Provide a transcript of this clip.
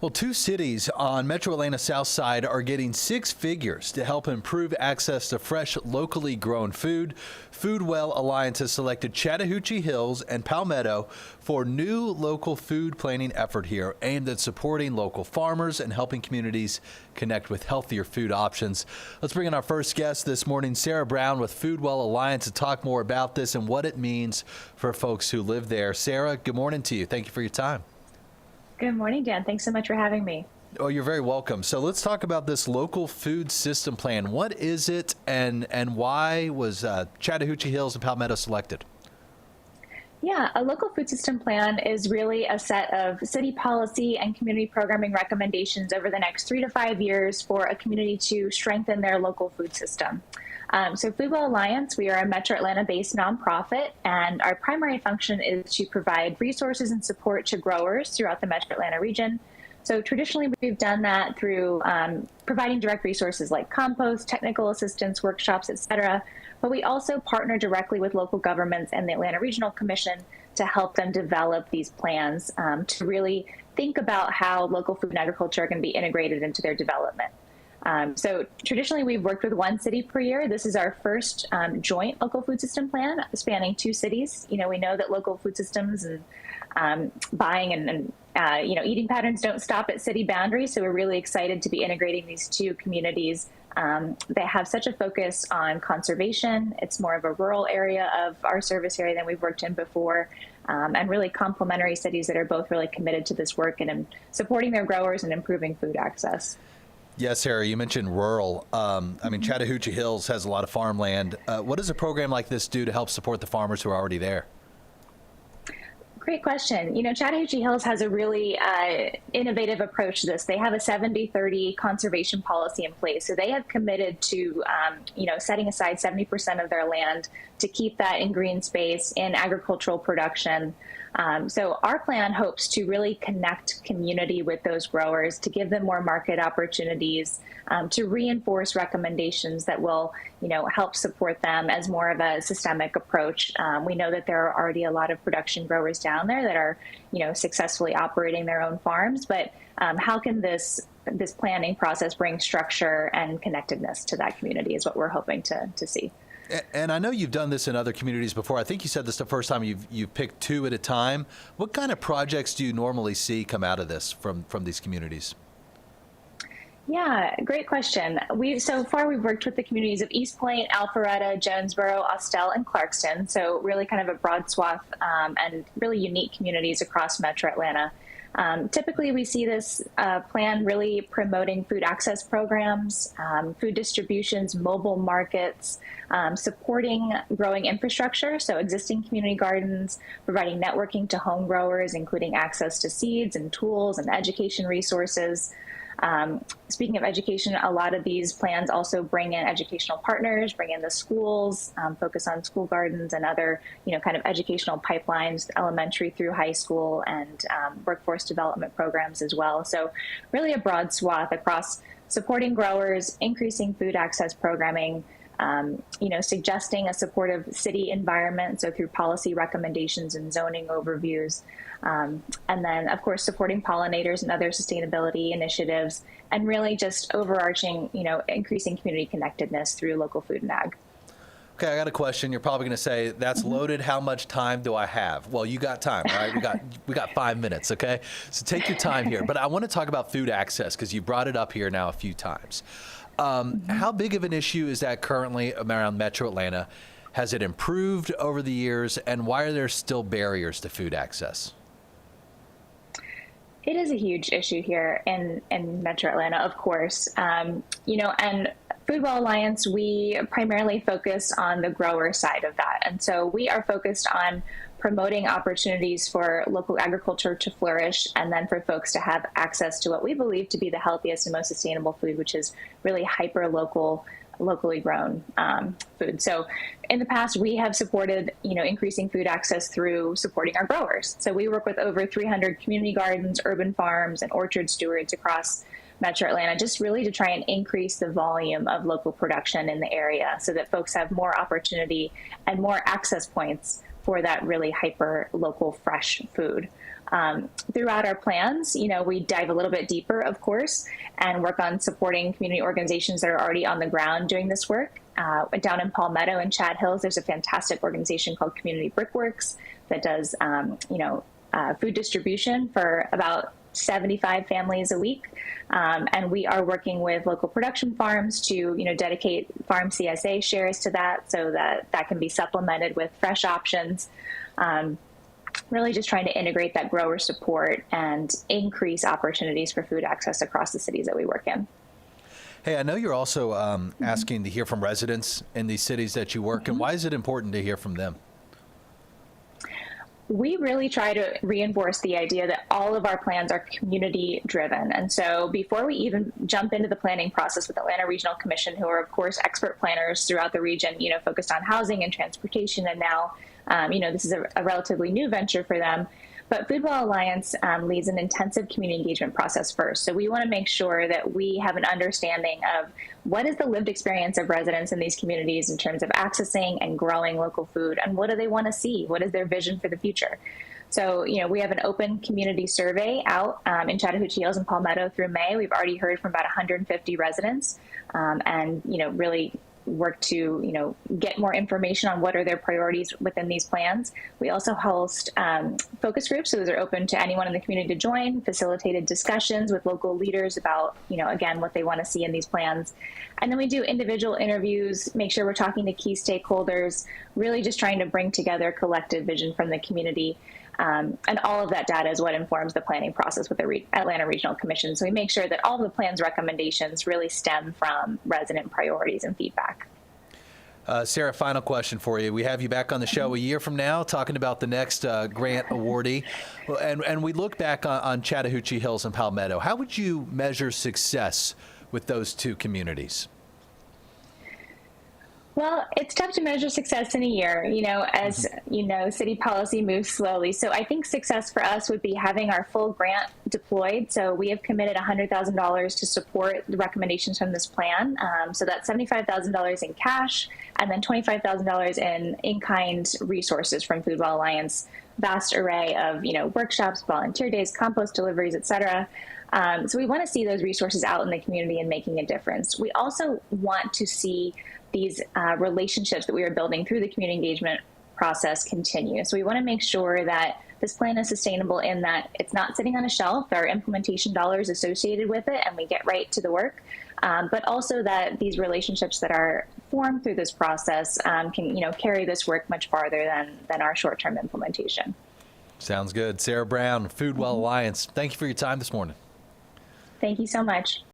Well, two cities on Metro Atlanta's south side are getting six figures to help improve access to fresh, locally grown food. Foodwell Alliance has selected Chattahoochee Hills and Palmetto for new local food planning effort here aimed at supporting local farmers and helping communities connect with healthier food options. Let's bring in our first guest this morning, Sarah Brown with Foodwell Alliance, to talk more about this and what it means for folks who live there. Sarah, good morning to you. Thank you for your time. Good morning, Dan. Thanks so much for having me. Oh, you're very welcome. So let's talk about this local food system plan. What is it, and why was Chattahoochee Hills and Palmetto selected? Yeah, a local food system plan is really a set of city policy and community programming recommendations over the next 3 to 5 years for a community to strengthen their local food system. So Foodwell Alliance, we are a Metro Atlanta-based nonprofit, and our primary function is to provide resources and support to growers throughout the Metro Atlanta region. So traditionally, we've done that through providing direct resources like compost, technical assistance, workshops, et cetera. But we also partner directly with local governments and the Atlanta Regional Commission to help them develop these plans to really think about how local food and agriculture can be integrated into their development. So traditionally, we've worked with one city per year. This is our first joint local food system plan spanning 2 cities. You know, we know that local food systems and buying and eating patterns don't stop at city boundaries. So we're really excited to be integrating these 2 communities. They have such a focus on conservation. It's more of a rural area of our service area than we've worked in before. And really complementary cities that are both really committed to this work and supporting their growers and improving food access. Yes, Sarah, you mentioned rural. Chattahoochee Hills has a lot of farmland. What does a program like this do to help support the farmers who are already there? Great question. You know, Chattahoochee Hills has a really innovative approach to this. They have a 70-30 conservation policy in place. So they have committed to, setting aside 70% of their land to keep that in green space, in agricultural production. So our plan hopes to really connect community with those growers, to give them more market opportunities, to reinforce recommendations that will, help support them as more of a systemic approach. We know that there are already a lot of production growers down there that are, successfully operating their own farms. But how can this planning process bring structure and connectedness to that community is what we're hoping to see. And I know you've done this in other communities before. I think you said this the first time you've picked 2 at a time. What kind of projects do you normally see come out of this from these communities? Yeah, great question. So far we've worked with the communities of East Point, Alpharetta, Jonesboro, Austell, and Clarkston. So really kind of a broad swath and really unique communities across Metro Atlanta. Typically, we see this plan really promoting food access programs, food distributions, mobile markets, supporting growing infrastructure, so existing community gardens, providing networking to home growers, including access to seeds and tools and education resources. Speaking of education, a lot of these plans also bring in educational partners, bring in the schools, focus on school gardens and other, kind of educational pipelines, elementary through high school, and workforce development programs as well. So really a broad swath across supporting growers, increasing food access programming, suggesting a supportive city environment, so through policy recommendations and zoning overviews. And then, of course, supporting pollinators and other sustainability initiatives, and really just overarching, increasing community connectedness through local food and ag. Okay, I got a question. You're probably going to say, that's loaded. How much time do I have? Well, you got time, all right? We got 5 minutes, okay? So take your time here. But I want to talk about food access because you brought it up here now a few times. How big of an issue is that currently around Metro Atlanta? Has it improved over the years? And why are there still barriers to food access? It is a huge issue here in Metro Atlanta, of course. And Foodwell Alliance, we primarily focus on the grower side of that. And so we are focused on promoting opportunities for local agriculture to flourish, and then for folks to have access to what we believe to be the healthiest and most sustainable food, which is really locally grown food. So in the past, we have supported, increasing food access through supporting our growers. So we work with over 300 community gardens, urban farms, and orchard stewards across Metro Atlanta, just really to try and increase the volume of local production in the area so that folks have more opportunity and more access points for that really hyper local fresh food. Throughout our plans, we dive a little bit deeper, of course, and work on supporting community organizations that are already on the ground doing this work. Down in Palmetto and Chattahoochee Hills, there's a fantastic organization called Community Brickworks that does, food distribution for about 75 families a week. And we are working with local production farms to, dedicate farm CSA shares to that so that can be supplemented with fresh options. Really just trying to integrate that grower support and increase opportunities for food access across the cities that we work in. Hey, I know you're also asking to hear from residents in these cities that you work in. Why is it important to hear from them? We really try to reinforce the idea that all of our plans are community driven. And so before we even jump into the planning process with Atlanta Regional Commission, who are of course expert planners throughout the region, focused on housing and transportation, and now this is a relatively new venture for them. But Foodwell Alliance leads an intensive community engagement process first. So we want to make sure that we have an understanding of what is the lived experience of residents in these communities in terms of accessing and growing local food, and what do they want to see? What is their vision for the future? So, we have an open community survey out in Chattahoochee Hills and Palmetto through May. We've already heard from about 150 residents and, really work to, get more information on what are their priorities within these plans. We also host focus groups, so those are open to anyone in the community to join, facilitated discussions with local leaders about, again, what they want to see in these plans. And then we do individual interviews, make sure we're talking to key stakeholders, really just trying to bring together collective vision from the community. And all of that data is what informs the planning process with the Atlanta Regional Commission. So we make sure that all of the plan's recommendations really stem from resident priorities and feedback. Sarah, final question for you. We have you back on the show a year from now talking about the next grant awardee. And we look back on Chattahoochee Hills and Palmetto. How would you measure success with those two communities? Well, it's tough to measure success in a year, as city policy moves slowly. So I think success for us would be having our full grant deployed. So we have committed $100,000 to support the recommendations from this plan. So that's $75,000 in cash and then $25,000 in-kind resources from Foodwell Alliance, vast array of, workshops, volunteer days, compost deliveries, et cetera. So we want to see those resources out in the community and making a difference. We also want to see these relationships that we are building through the community engagement process continue. So we want to make sure that this plan is sustainable in that it's not sitting on a shelf. There are implementation dollars associated with it, and we get right to the work. But also that these relationships that are formed through this process can, carry this work much farther than our short-term implementation. Sounds good. Sarah Brown, Foodwell Alliance. Thank you for your time this morning. Thank you so much.